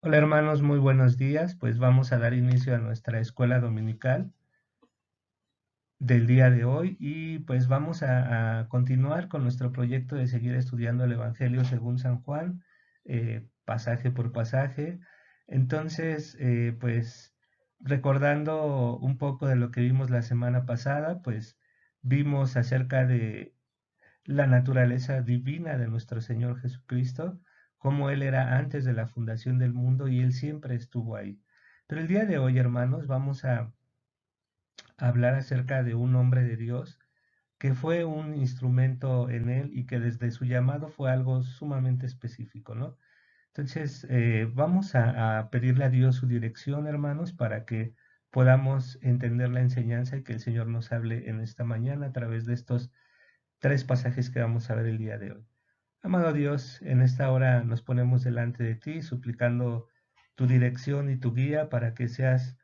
Hola hermanos, muy buenos días. Pues vamos a dar inicio a nuestra escuela dominical del día de hoy y pues vamos a continuar con nuestro proyecto de seguir estudiando el Evangelio según San Juan, pasaje por pasaje. Entonces, pues recordando un poco de lo que vimos la semana pasada, pues vimos acerca de la naturaleza divina de nuestro Señor Jesucristo, como Él era antes de la fundación del mundo y Él siempre estuvo ahí. Pero el día de hoy, hermanos, vamos a hablar acerca de un hombre de Dios que fue un instrumento en Él y que desde su llamado fue algo sumamente específico, ¿no? Entonces, vamos a pedirle a Dios su dirección, hermanos, para que podamos entender la enseñanza y que el Señor nos hable en esta mañana a través de estos tres pasajes que vamos a ver el día de hoy. Amado Dios, en esta hora nos ponemos delante de ti, suplicando tu dirección y tu guía para que seas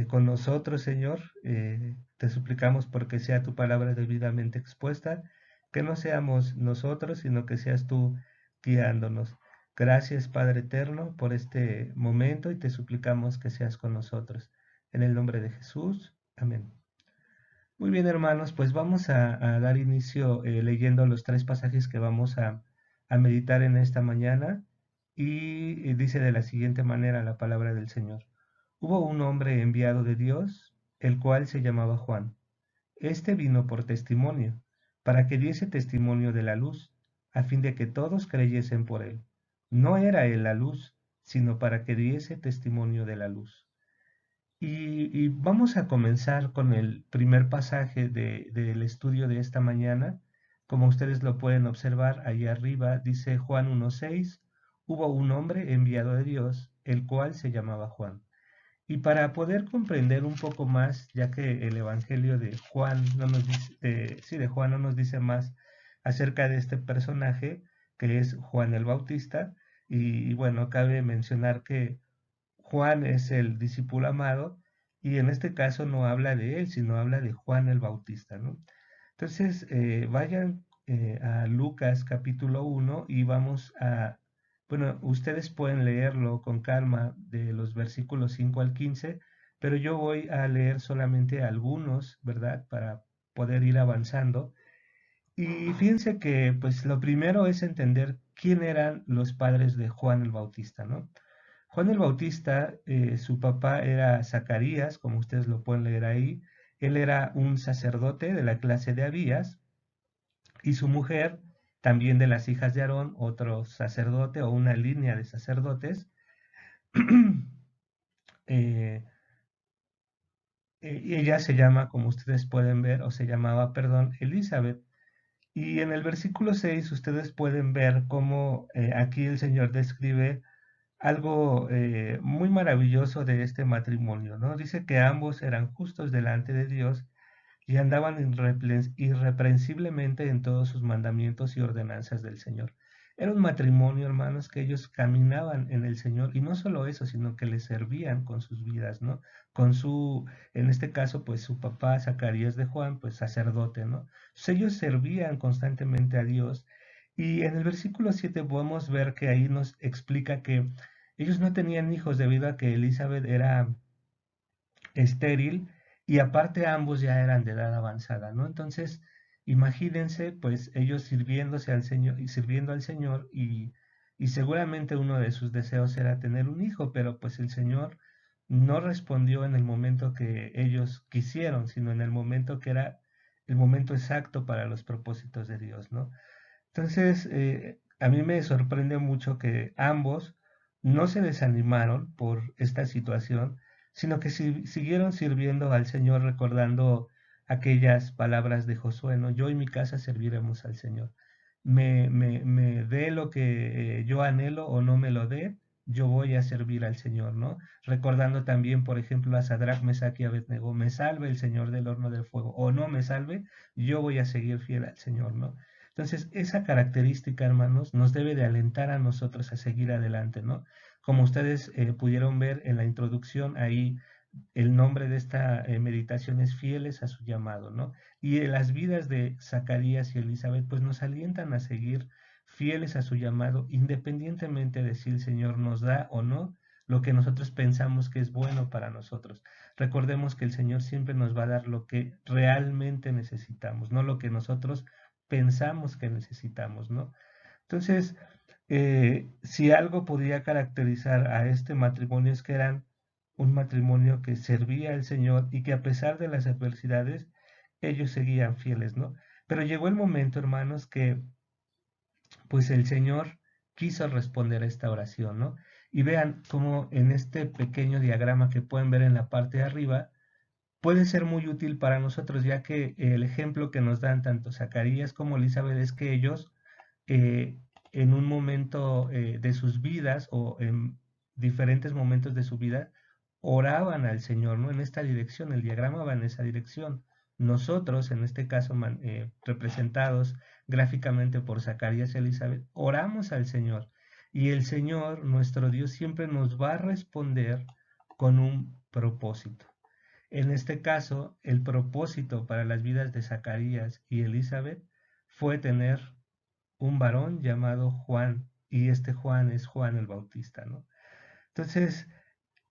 con nosotros, Señor. Te suplicamos porque sea tu palabra debidamente expuesta, que no seamos nosotros, sino que seas tú guiándonos. Gracias, Padre eterno, por este momento y te suplicamos que seas con nosotros. En el nombre de Jesús. Amén. Muy bien, hermanos, pues vamos a dar inicio leyendo los tres pasajes que vamos a meditar en esta mañana y dice de la siguiente manera la palabra del Señor. Hubo un hombre enviado de Dios, el cual se llamaba Juan. Este vino por testimonio, para que diese testimonio de la luz, a fin de que todos creyesen por él. No era él la luz, sino para que diese testimonio de la luz. Y vamos a comenzar con el primer pasaje del estudio de esta mañana. Como ustedes lo pueden observar, ahí arriba dice Juan 1.6, hubo un hombre enviado de Dios, el cual se llamaba Juan. Y para poder comprender un poco más, ya que el Evangelio de Juan no nos dice, sí, de Juan no nos dice más acerca de este personaje, que es Juan el Bautista, y bueno, cabe mencionar que Juan es el discípulo amado y en este caso no habla de él, sino habla de Juan el Bautista, ¿no? Entonces, vayan a Lucas capítulo 1 y vamos a, bueno, ustedes pueden leerlo con calma de los versículos 5 al 15, pero yo voy a leer solamente algunos, ¿verdad? Para poder ir avanzando. Y fíjense que, pues, lo primero es entender quién eran los padres de Juan el Bautista, ¿no? Juan el Bautista, su papá era Zacarías, como ustedes lo pueden leer ahí. Él era un sacerdote de la clase de Abías y su mujer, también de las hijas de Aarón, otro sacerdote o una línea de sacerdotes. eh, y ella se llama, como ustedes pueden ver, o se llamaba, perdón, Elizabeth. Y en el versículo 6 ustedes pueden ver cómo aquí el Señor describe algo muy maravilloso de este matrimonio, ¿no? Dice que ambos eran justos delante de Dios y andaban irreprensiblemente en todos sus mandamientos y ordenanzas del Señor. Era un matrimonio, hermanos, que ellos caminaban en el Señor y no solo eso, sino que le servían con sus vidas, ¿no? Con su, en este caso, pues su papá, Zacarías de Juan, pues sacerdote, ¿no? Entonces, ellos servían constantemente a Dios y en el versículo 7 podemos ver que ahí nos explica que ellos no tenían hijos debido a que Elizabeth era estéril y aparte ambos ya eran de edad avanzada, ¿no? Entonces, imagínense, pues ellos sirviéndose al Señor y sirviendo al Señor y seguramente uno de sus deseos era tener un hijo, pero pues el Señor no respondió en el momento que ellos quisieron, sino en el momento que era el momento exacto para los propósitos de Dios, ¿no? Entonces, a mí me sorprende mucho que ambos no se desanimaron por esta situación, sino que siguieron sirviendo al Señor recordando aquellas palabras de Josué, ¿no? Yo y mi casa serviremos al Señor. Me dé lo que yo anhelo o no me lo dé, yo voy a servir al Señor, ¿no? Recordando también, por ejemplo, a Sadrach, Mesach y Abednego, me salve el Señor del horno del fuego, o no me salve, yo voy a seguir fiel al Señor, ¿no? Entonces, esa característica, hermanos, nos debe de alentar a nosotros a seguir adelante, ¿no? Como ustedes pudieron ver en la introducción, ahí el nombre de esta meditación es Fieles a su llamado, ¿no? Y las vidas de Zacarías y Elizabeth, pues nos alientan a seguir fieles a su llamado, independientemente de si el Señor nos da o no lo que nosotros pensamos que es bueno para nosotros. Recordemos que el Señor siempre nos va a dar lo que realmente necesitamos, no lo que nosotros pensamos que necesitamos, ¿no? Entonces, si algo podía caracterizar a este matrimonio es que eran un matrimonio que servía al Señor y que a pesar de las adversidades, ellos seguían fieles, ¿no? Pero llegó el momento, hermanos, que pues el Señor quiso responder a esta oración, ¿no? Y vean cómo en este pequeño diagrama que pueden ver en la parte de arriba, puede ser muy útil para nosotros, ya que el ejemplo que nos dan tanto Zacarías como Elizabeth es que ellos eh, en un momento de sus vidas o en diferentes momentos de su vida oraban al Señor, ¿no? En esta dirección, el diagrama va en esa dirección. Nosotros, en este caso representados gráficamente por Zacarías y Elizabeth, oramos al Señor y el Señor, nuestro Dios, siempre nos va a responder con un propósito. En este caso, el propósito para las vidas de Zacarías y Elizabeth fue tener un varón llamado Juan, y este Juan es Juan el Bautista, ¿no? Entonces,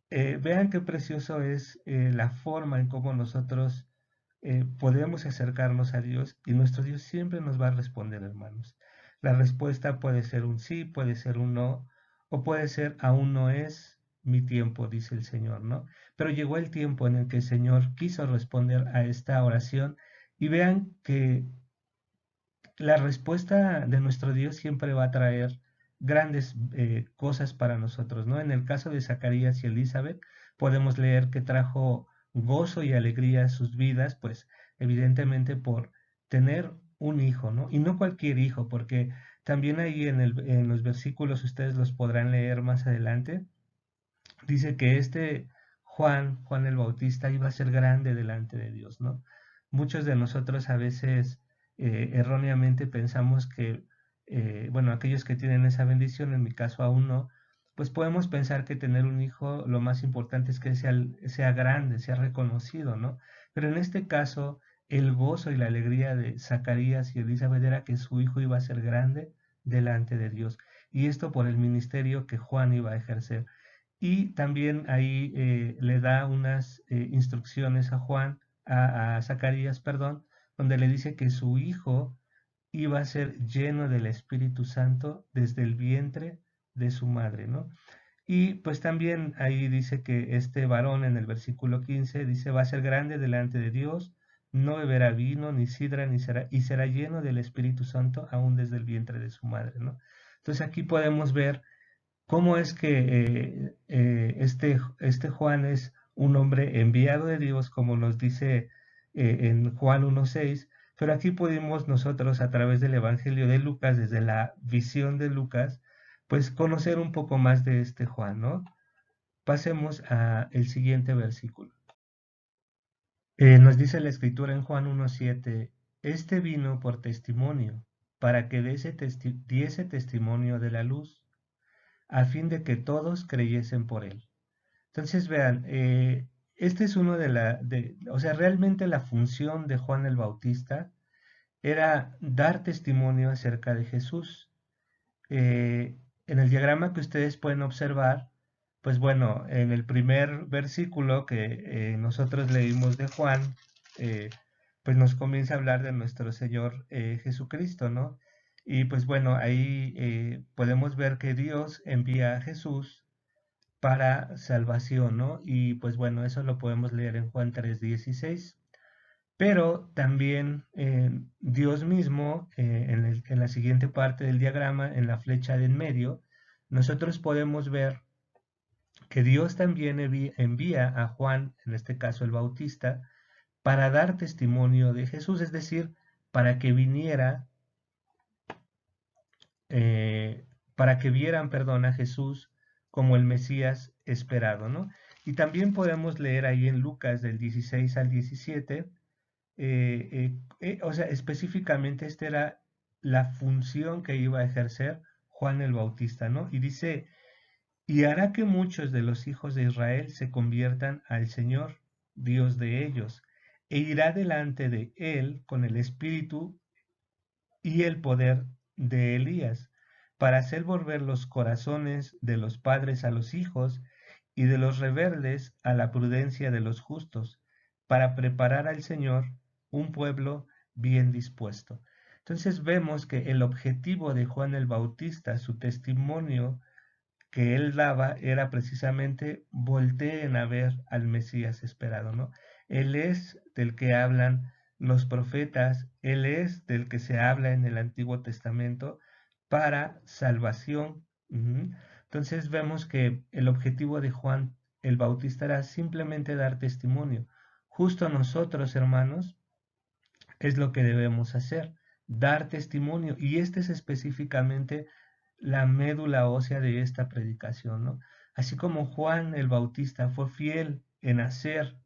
vean qué precioso es la forma en cómo nosotros podemos acercarnos a Dios y nuestro Dios siempre nos va a responder, hermanos. La respuesta puede ser un sí, puede ser un no, o puede ser aún no es mi tiempo, dice el Señor, ¿no? Pero llegó el tiempo en el que el Señor quiso responder a esta oración y vean que la respuesta de nuestro Dios siempre va a traer grandes cosas para nosotros, ¿no? En el caso de Zacarías y Elizabeth, podemos leer que trajo gozo y alegría a sus vidas, pues evidentemente por tener un hijo, ¿no? Y no cualquier hijo, porque también ahí en los versículos, ustedes los podrán leer más adelante, dice que este Juan el Bautista, iba a ser grande delante de Dios, ¿no? Muchos de nosotros a veces erróneamente pensamos que, bueno, aquellos que tienen esa bendición, en mi caso aún no, pues podemos pensar que tener un hijo lo más importante es que sea grande, sea reconocido, ¿no? Pero en este caso, el gozo y la alegría de Zacarías y Elizabeth era que su hijo iba a ser grande delante de Dios. Y esto por el ministerio que Juan iba a ejercer. Y también ahí le da unas instrucciones a Juan, a Zacarías, perdón, donde le dice que su hijo iba a ser lleno del Espíritu Santo desde el vientre de su madre, ¿no? Y pues también ahí dice que este varón en el versículo 15 dice, va a ser grande delante de Dios, no beberá vino ni sidra, y será lleno del Espíritu Santo aún desde el vientre de su madre, ¿no? Entonces aquí podemos ver cómo es que este Juan es un hombre enviado de Dios, como nos dice en Juan 1.6, pero aquí pudimos nosotros a través del Evangelio de Lucas, desde la visión de Lucas, pues conocer un poco más de este Juan, ¿no? Pasemos a el siguiente versículo. Nos dice la escritura en Juan 1.7, este vino por testimonio, para que diese testimonio de la luz, a fin de que todos creyesen por él. Entonces, vean, este es uno o sea, realmente la función de Juan el Bautista era dar testimonio acerca de Jesús. En el diagrama que ustedes pueden observar, pues bueno, en el primer versículo que nosotros leímos de Juan, eh, pues nos comienza a hablar de nuestro Señor Jesucristo, ¿no? Y pues bueno, ahí podemos ver que Dios envía a Jesús para salvación, ¿no? Y pues bueno, eso lo podemos leer en Juan 3:16. Pero también Dios mismo, en la siguiente parte del diagrama, en la flecha de en medio, nosotros podemos ver que Dios también envía a Juan, en este caso el Bautista, para dar testimonio de Jesús, es decir, para que viniera, eh, para que vieran, perdón, a Jesús como el Mesías esperado, ¿no? Y también podemos leer ahí en Lucas del 16 al 17, o sea, específicamente esta era la función que iba a ejercer Juan el Bautista, ¿no? Y dice, y hará que muchos de los hijos de Israel se conviertan al Señor, Dios de ellos, e irá delante de él con el espíritu y el poder de Elías, para hacer volver los corazones de los padres a los hijos y de los rebeldes a la prudencia de los justos, para preparar al Señor un pueblo bien dispuesto. Entonces vemos que el objetivo de Juan el Bautista, su testimonio que él daba era precisamente volteen a ver al Mesías esperado, ¿no? Él es del que hablan los profetas, él es del que se habla en el Antiguo Testamento para salvación. Entonces vemos que el objetivo de Juan el Bautista era simplemente dar testimonio. Justo nosotros, hermanos, es lo que debemos hacer, dar testimonio. Y este es específicamente la médula ósea de esta predicación, ¿no? Así como Juan el Bautista fue fiel en hacer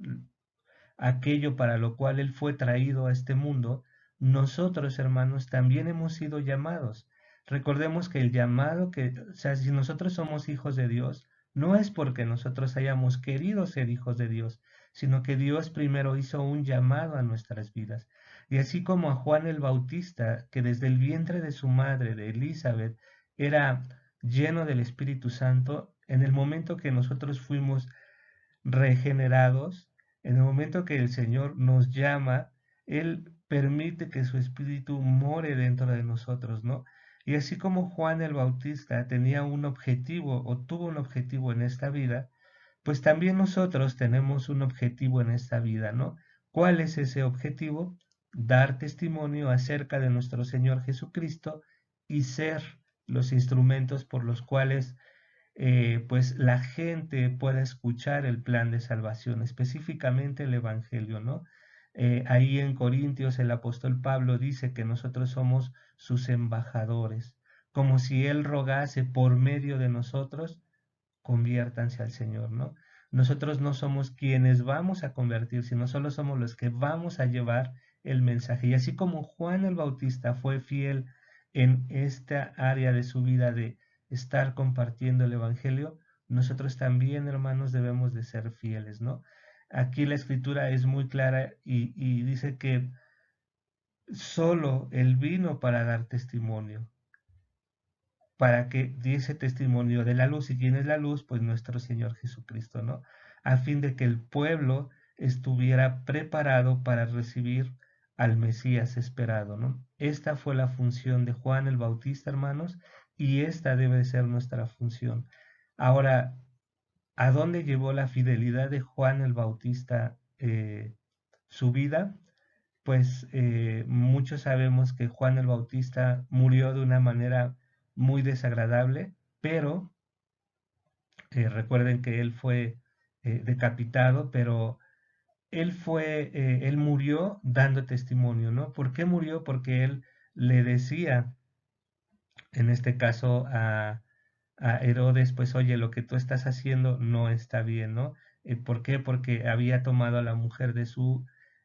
aquello para lo cual él fue traído a este mundo, nosotros, hermanos, también hemos sido llamados. Recordemos que el llamado o sea, si nosotros somos hijos de Dios, no es porque nosotros hayamos querido ser hijos de Dios, sino que Dios primero hizo un llamado a nuestras vidas. Y así como a Juan el Bautista, que desde el vientre de su madre, de Elizabeth, era lleno del Espíritu Santo, en el momento que nosotros fuimos regenerados, en el momento que el Señor nos llama, Él permite que su espíritu more dentro de nosotros, ¿no? Y así como Juan el Bautista tenía un objetivo o tuvo un objetivo en esta vida, pues también nosotros tenemos un objetivo en esta vida, ¿no? ¿Cuál es ese objetivo? Dar testimonio acerca de nuestro Señor Jesucristo y ser los instrumentos por los cuales pues la gente pueda escuchar el plan de salvación, específicamente el Evangelio, ¿no? Ahí en Corintios el apóstol Pablo dice que nosotros somos sus embajadores, como si él rogase por medio de nosotros, conviértanse al Señor, ¿no? Nosotros no somos quienes vamos a convertir, sino solo somos los que vamos a llevar el mensaje. Y así como Juan el Bautista fue fiel en esta área de su vida de estar compartiendo el Evangelio, nosotros también, hermanos, debemos de ser fieles, ¿no? Aquí la escritura es muy clara y dice que solo Él vino para dar testimonio, para que diese testimonio de la luz. ¿Y quién es la luz? Pues nuestro Señor Jesucristo, ¿no? A fin de que el pueblo estuviera preparado para recibir al Mesías esperado, ¿no? Esta fue la función de Juan el Bautista, hermanos, y esta debe ser nuestra función. Ahora, ¿a dónde llevó la fidelidad de Juan el Bautista su vida? Pues muchos sabemos que Juan el Bautista murió de una manera muy desagradable, pero recuerden que él fue decapitado, pero él murió dando testimonio, ¿no? ¿Por qué murió? Porque él le decía, en este caso a Herodes, pues oye, lo que tú estás haciendo no está bien, ¿no? ¿Por qué? Porque había tomado a la mujer de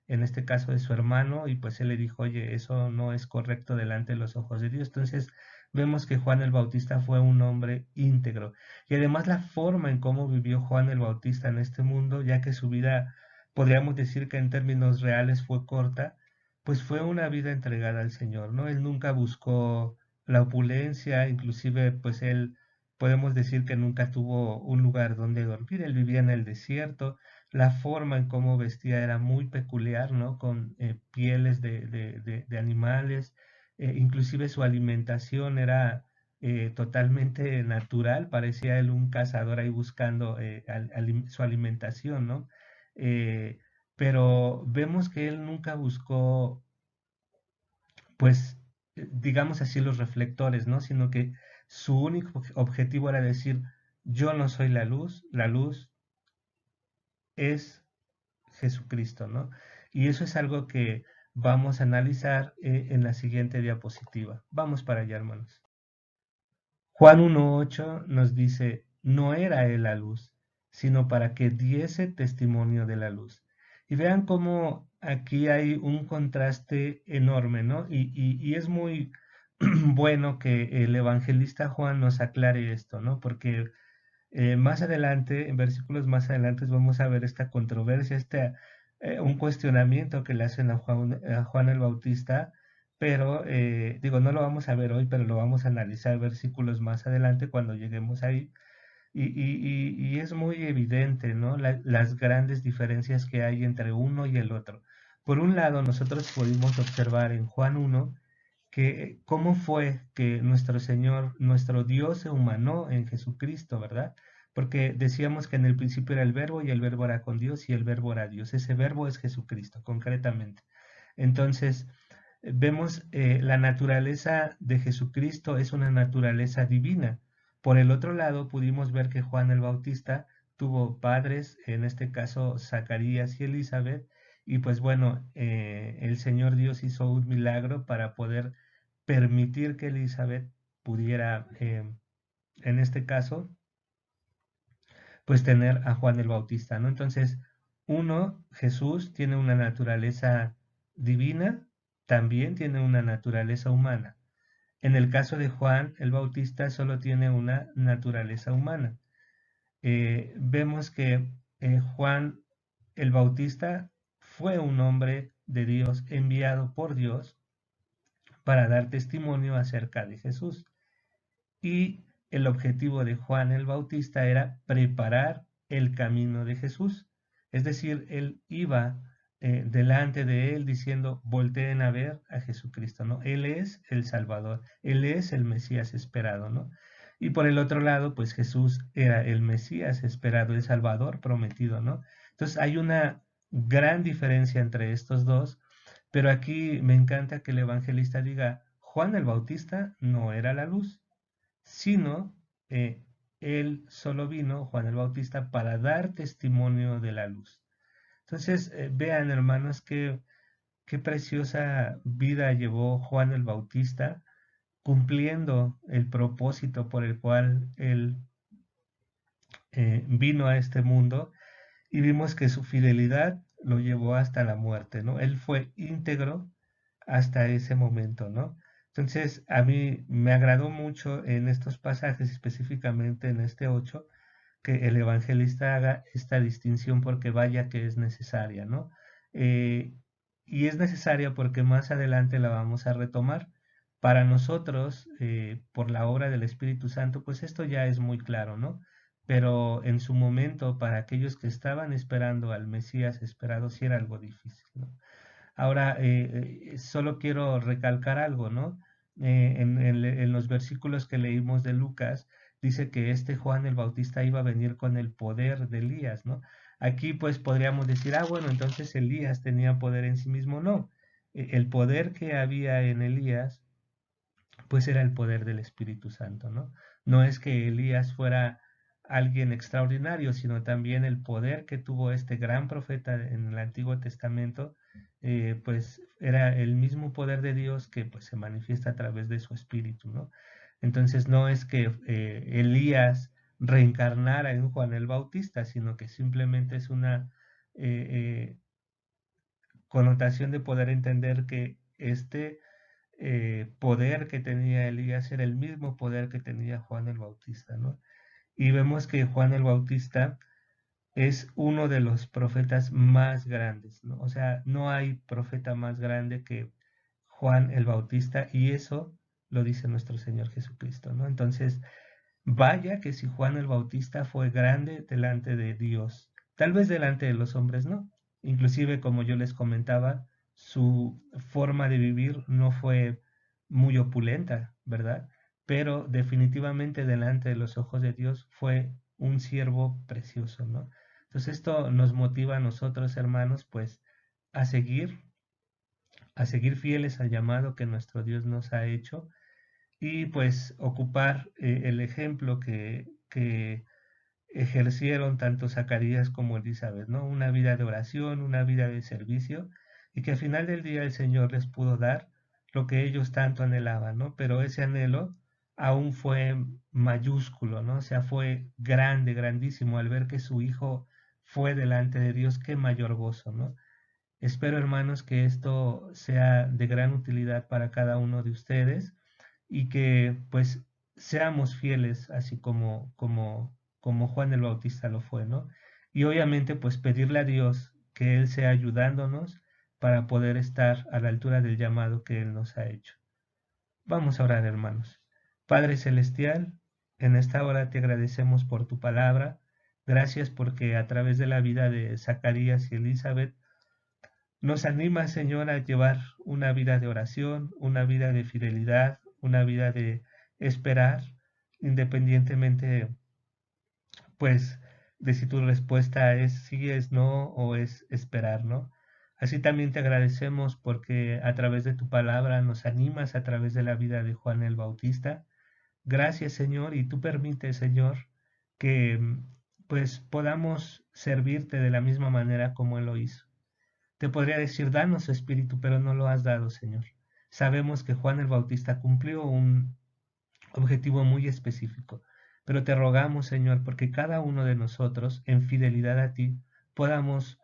en este caso de su hermano, y pues él le dijo, oye, eso no es correcto delante de los ojos de Dios. Entonces vemos que Juan el Bautista fue un hombre íntegro. Y además la forma en cómo vivió Juan el Bautista en este mundo, ya que su vida, podríamos decir que en términos reales fue corta, pues fue una vida entregada al Señor, ¿no? Él nunca buscó la opulencia, inclusive pues él podemos decir que nunca tuvo un lugar donde dormir, él vivía en el desierto, la forma en cómo vestía era muy peculiar, ¿no? Con pieles de animales, inclusive su alimentación era totalmente natural, parecía él un cazador ahí buscando su alimentación, ¿no? Eh, pero vemos que él nunca buscó, pues, digamos así, los reflectores, ¿no? Sino que su único objetivo era decir, yo no soy la luz es Jesucristo, ¿no? Y eso es algo que vamos a analizar en la siguiente diapositiva. Vamos para allá, hermanos. Juan 1.8 nos dice, no era él la luz, sino para que diese testimonio de la luz. Y vean cómo aquí hay un contraste enorme, ¿no? Y es muy bueno que el evangelista Juan nos aclare esto, ¿no? Porque más adelante, en versículos más adelante, vamos a ver esta controversia, un cuestionamiento que le hacen a Juan el Bautista, pero digo, no lo vamos a ver hoy, pero lo vamos a analizar versículos más adelante cuando lleguemos ahí. Y es muy evidente, ¿no? Las grandes diferencias que hay entre uno y el otro. Por un lado, nosotros pudimos observar en Juan 1 que cómo fue que nuestro Señor, nuestro Dios se humanó en Jesucristo, ¿verdad? Porque decíamos que en el principio era el verbo y el verbo era con Dios y el verbo era Dios. Ese verbo es Jesucristo, concretamente. Entonces, vemos la naturaleza de Jesucristo es una naturaleza divina. Por el otro lado, pudimos ver que Juan el Bautista tuvo padres, en este caso Zacarías y Elizabeth, y pues bueno, el Señor Dios hizo un milagro para poder permitir que Elizabeth pudiera, en este caso, pues tener a Juan el Bautista, ¿no? Entonces, uno, Jesús tiene una naturaleza divina, también tiene una naturaleza humana. En el caso de Juan el Bautista solo tiene una naturaleza humana. Vemos que Juan el Bautista fue un hombre de Dios enviado por Dios para dar testimonio acerca de Jesús. Y el objetivo de Juan el Bautista era preparar el camino de Jesús. Es decir, él iba delante de él diciendo, volteen a ver a Jesucristo, ¿no? Él es el Salvador, él es el Mesías esperado, ¿no? Y por el otro lado, pues Jesús era el Mesías esperado, el Salvador prometido, ¿no? Entonces hay una gran diferencia entre estos dos, pero aquí me encanta que el evangelista diga, Juan el Bautista no era la luz, sino eh, él solo vino, Juan el Bautista, para dar testimonio de la luz. Entonces, vean hermanos qué preciosa vida llevó Juan el Bautista, cumpliendo el propósito por el cual él vino a este mundo, y vimos que su fidelidad lo llevó hasta la muerte, ¿no? Él fue íntegro hasta ese momento, ¿no? Entonces, a mí me agradó mucho en estos pasajes, específicamente en este 8, que el evangelista haga esta distinción porque vaya que es necesaria, ¿no? Eh, y es necesaria porque más adelante la vamos a retomar. Para nosotros, por la obra del Espíritu Santo, pues esto ya es muy claro, ¿no? Pero en su momento, para aquellos que estaban esperando al Mesías esperado, sí era algo difícil, ¿no? Ahora, solo quiero recalcar algo, ¿no? En los versículos que leímos de Lucas, dice que este Juan el Bautista iba a venir con el poder de Elías, ¿no? Aquí pues podríamos decir, ah, bueno, entonces Elías tenía poder en sí mismo. No, el poder que había en Elías pues era el poder del Espíritu Santo, ¿no? No es que Elías fuera alguien extraordinario, sino también el poder que tuvo este gran profeta en el Antiguo Testamento, pues era el mismo poder de Dios que pues se manifiesta a través de su Espíritu, ¿no? Entonces no es que Elías reencarnara en Juan el Bautista, sino que simplemente es una eh, connotación de poder entender que este poder que tenía Elías era el mismo poder que tenía Juan el Bautista, ¿no? Y vemos que Juan el Bautista es uno de los profetas más grandes, ¿no? O sea, no hay profeta más grande que Juan el Bautista y eso lo dice nuestro Señor Jesucristo, ¿no? Entonces, vaya que si Juan el Bautista fue grande delante de Dios, tal vez delante de los hombres no. Inclusive, como yo les comentaba, su forma de vivir no fue muy opulenta, ¿verdad? Pero definitivamente delante de los ojos de Dios fue un siervo precioso, ¿no? Entonces esto nos motiva a nosotros, hermanos, pues a seguir, a seguir fieles al llamado que nuestro Dios nos ha hecho y pues ocupar el ejemplo que ejercieron tanto Zacarías como Elizabeth, ¿no? Una vida de oración, una vida de servicio, y que al final del día el Señor les pudo dar lo que ellos tanto anhelaban, ¿no? Pero ese anhelo aún fue mayúsculo, ¿no? O sea, fue grande, grandísimo al ver que su hijo fue delante de Dios, qué mayor gozo, ¿no? Espero, hermanos, que esto sea de gran utilidad para cada uno de ustedes y que pues seamos fieles así como Juan el Bautista lo fue, ¿no? Y obviamente pues pedirle a Dios que Él sea ayudándonos para poder estar a la altura del llamado que Él nos ha hecho. Vamos a orar, hermanos. Padre Celestial, en esta hora te agradecemos por tu palabra. Gracias porque a través de la vida de Zacarías y Elizabeth nos anima, Señor, a llevar una vida de oración, una vida de fidelidad, una vida de esperar, independientemente, pues, de si tu respuesta es sí, es no o es esperar, ¿no? Así también te agradecemos porque a través de tu palabra nos animas a través de la vida de Juan el Bautista. Gracias, Señor, y tú permites, Señor, que pues podamos servirte de la misma manera como Él lo hizo. Te podría decir, danos su espíritu, pero no lo has dado, Señor. Sabemos que Juan el Bautista cumplió un objetivo muy específico, pero te rogamos, Señor, porque cada uno de nosotros, en fidelidad a ti, podamos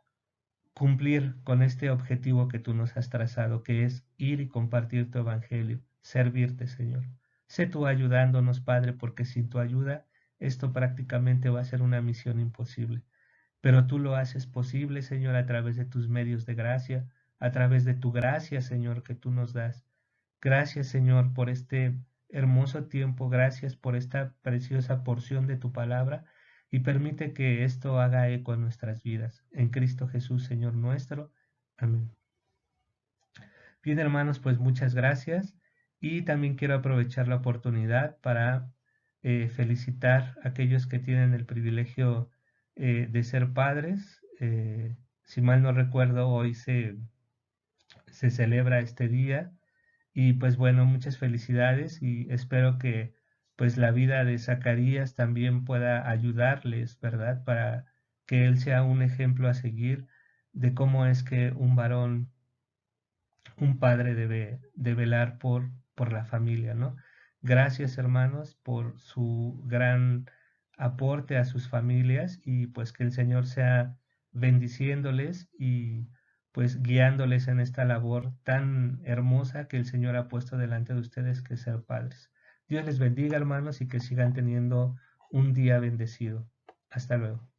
cumplir con este objetivo que tú nos has trazado, que es ir y compartir tu evangelio, servirte, Señor. Sé tú ayudándonos, Padre, porque sin tu ayuda esto prácticamente va a ser una misión imposible. Pero tú lo haces posible, Señor, a través de tus medios de gracia, a través de tu gracia, Señor, que tú nos das. Gracias, Señor, por este hermoso tiempo, gracias por esta preciosa porción de tu palabra y permite que esto haga eco en nuestras vidas. En Cristo Jesús, Señor nuestro. Amén. Bien, hermanos, pues muchas gracias y también quiero aprovechar la oportunidad para felicitar a aquellos que tienen el privilegio de ser padres. Si mal no recuerdo, hoy se celebra este día. Y pues bueno, muchas felicidades y espero que pues la vida de Zacarías también pueda ayudarles, ¿verdad? Para que él sea un ejemplo a seguir de cómo es que un varón, un padre debe de velar por la familia, ¿no? Gracias, hermanos, por su gran aporte a sus familias y pues que el Señor sea bendiciéndoles y pues guiándoles en esta labor tan hermosa que el Señor ha puesto delante de ustedes, que es ser padres. Dios les bendiga, hermanos, y que sigan teniendo un día bendecido. Hasta luego.